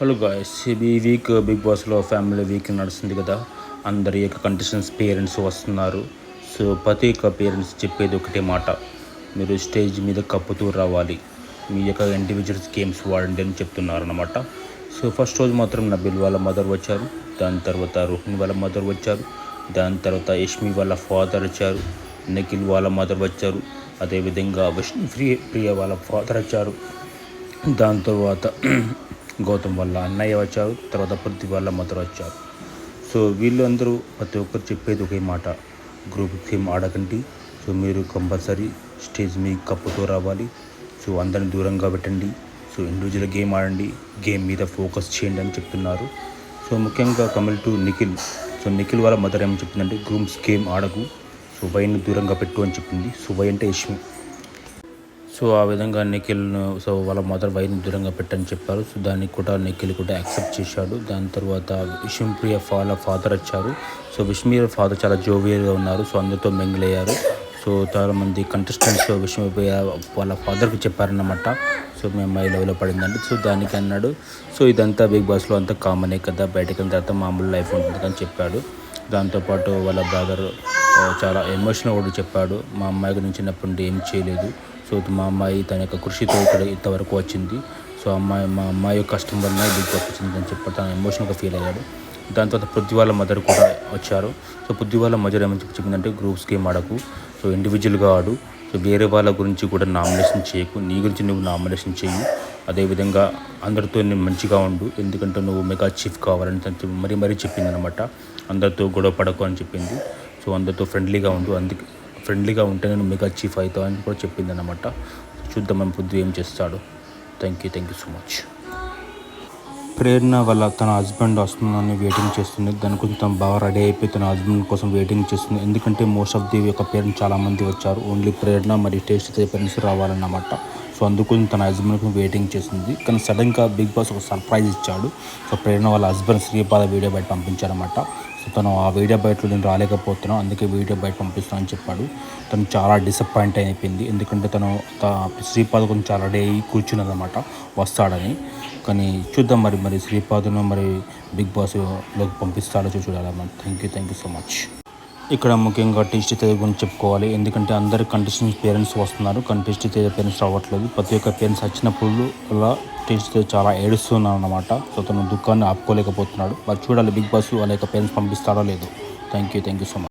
Hello guys, ఈ week big బాస్లో family week నడుస్తుంది కదా. అందరి యొక్క కంటెస్టెంట్స్ పేరెంట్స్ వస్తున్నారు. సో ప్రతి ఒక్క పేరెంట్స్ చెప్పేది ఒకటే మాట, మీరు స్టేజ్ మీద కప్పుతూ రావాలి, మీ యొక్క ఇండివిజువల్స్ గేమ్స్ వాడండి అని చెప్తున్నారు అన్నమాట. సో ఫస్ట్ రోజు మాత్రం నబిల్ వాళ్ళ మదర్ వచ్చారు, దాని తర్వాత రోహిణి వాళ్ళ మదర్ వచ్చారు, దాని తర్వాత యష్మి వాళ్ళ ఫాదర్ వచ్చారు, నిఖిల్ వాళ్ళ మదర్ వచ్చారు, అదేవిధంగా ప్రియ వాళ్ళ ఫాదర్ వచ్చారు, దాని తర్వాత గౌతమ్ వాళ్ళ అన్నయ్య వచ్చారు, తర్వాత పృథ్వీ వాళ్ళ మదర్ వచ్చారు. సో వీళ్ళందరూ ప్రతి ఒక్కరు చెప్పేది ఒకే మాట, గ్రూప్ గేమ్ ఆడకండి, సో మీరు కంపల్సరీ స్టేజ్ మీ కప్పుతో రావాలి, సో అందరిని దూరంగా పెట్టండి, సో ఇండివిజువల్ గేమ్ ఆడండి, గేమ్ మీద ఫోకస్ చేయండి అని చెప్తున్నారు. సో ముఖ్యంగా కమిల్ టు నిఖిల్. సో నిఖిల్ వాళ్ళ మదర్ ఏమని చెప్పిందంటే, గ్రూప్స్ గేమ్ ఆడకు, సో వైని దూరంగా పెట్టు అని చెప్పింది. సో వై అంటే యష్మి. సో ఆ విధంగా నిఖిల్ను సో వాళ్ళ మదర్ వైని దూరంగా పెట్టని చెప్పారు. సో దానికి కూడా నిఖిల్ కూడా యాక్సెప్ట్ చేశాడు. దాని తర్వాత విష్ణుప్రియ వాళ్ళ ఫాదర్ వచ్చారు. సో విష్ణుప్రియ ఫాదర్ చాలా జోవియల్గా ఉన్నారు. సో అందరితో మింగిల్ అయ్యారు. సో చాలామంది కంటెస్టెంట్స్ విష్ణుప్రియ వాళ్ళ ఫాదర్కి చెప్పారన్నమాట, సో మీ అమ్మాయి లెవెల్లో పడిందండి. సో దానికి అన్నాడు, సో ఇదంతా బిగ్ బాస్లో అంతా కామనే కదా, బయటకు వెళ్ళిన తర్వాత మామూలు లైఫ్ ఉంటుంది అని చెప్పాడు. దాంతోపాటు వాళ్ళ బ్రదర్ చాలా ఎమోషనల్ కూడా చెప్పాడు, మా అమ్మాయి గురించి చిన్నప్పటి నుండి ఏం చేయలేదు, సో మా అమ్మాయి తన యొక్క కృషితో ఇక్కడ ఇంతవరకు వచ్చింది, సో మా అమ్మాయి కష్టం వల్ల బిగ్ బాస్ వచ్చింది అని చెప్పి తను ఎమోషనల్గా ఫీల్ అయ్యాడు. దాని తర్వాత పృథ్వీ వాళ్ళ మదర్ కూడా వచ్చారు. సో పృథ్వీ వాళ్ళ మదర్ ఏమని చెప్పిందంటే, గ్రూప్స్ గేమ్ ఆడకు, సో ఇండివిజువల్గా ఆడు, సో వేరే వాళ్ళ గురించి కూడా నామినేషన్ చేయకు, నీ గురించి నువ్వు నామినేషన్ చెయ్యి, అదేవిధంగా అందరితో నేను మంచిగా ఉండు, ఎందుకంటే నువ్వు మెగా చీఫ్ కావాలని మరీ చెప్పింది అనమాట. అందరితో గొడవ పడకు అని చెప్పింది. సో అందరితో ఫ్రెండ్లీగా ఉండు, అందుకే ఫ్రెండ్లీగా ఉంటే నేను మెగా చీఫ్ అవుతావు అని కూడా చెప్పింది అనమాట. చూద్దాం మనం పృథ్వీ ఏం చేస్తాడు. Thank you so much. Prerana వల్ల తన హస్బెండ్ వస్తుందని వెయిటింగ్ చేస్తుంది. దాని కోసం తను బాగా రెడీ అయిపోయి తన హస్బెండ్ కోసం వెయిటింగ్ చేస్తుంది. ఎందుకంటే మోస్ట్ ఆఫ్ ది యొక్క పేరెంట్స్ చాలామంది వచ్చారు, ఓన్లీ ప్రేరణ మరియు టేస్ట్ పేరెంట్స్ రావాలన్నమాట. సో అందుకు తన హస్బెండ్ కోసం వెయిటింగ్ చేస్తుంది. కానీ సడన్గా బిగ్ బాస్ ఒక సర్ప్రైజ్ ఇచ్చాడు. సో ప్రేరణ వాళ్ళ హస్బెండ్ శ్రీపాద వీడియో బయట పంపించారన్నమాట. సో తను ఆ వీడియో బయటలో నేను రాలేకపోతున్నాను, అందుకే వీడియో బయట పంపిస్తాను అని చెప్పాడు. తను చాలా డిసప్పాయింట్ అయిపోయింది, ఎందుకంటే తను శ్రీపాద కొంచెం చాలా రెడీ అయ్యి కూర్చున్నదన్నమాట వస్తాడని. కానీ చూద్దాం మరి శ్రీపాదను మరి బిగ్ బాస్లోకి పంపిస్తాడో చూడాలన్నమాట. Thank you so much. ఇక్కడ ముఖ్యంగా టేస్టీ తేజ గురించి చెప్పుకోవాలి, ఎందుకంటే అందరు కంటెస్టెంట్స్ పేరెంట్స్ వస్తున్నారు, కానీ టేస్టీ తేజ పేరెంట్స్ రావట్లేదు. ప్రతి ఒక్క పేరెంట్స్ వచ్చినప్పుడు అలా టేస్టీ తేజ చాలా ఏడుస్తున్నాడు అన్నమాట. సో తను దుఃఖాన్ని ఆపుకోలేకపోతున్నాడు. వాళ్ళు చూడాలి బిగ్ బాస్ వాళ్ళ యొక్క పేరెంట్స్ పంపిస్తాడో లేదో. Thank you so much.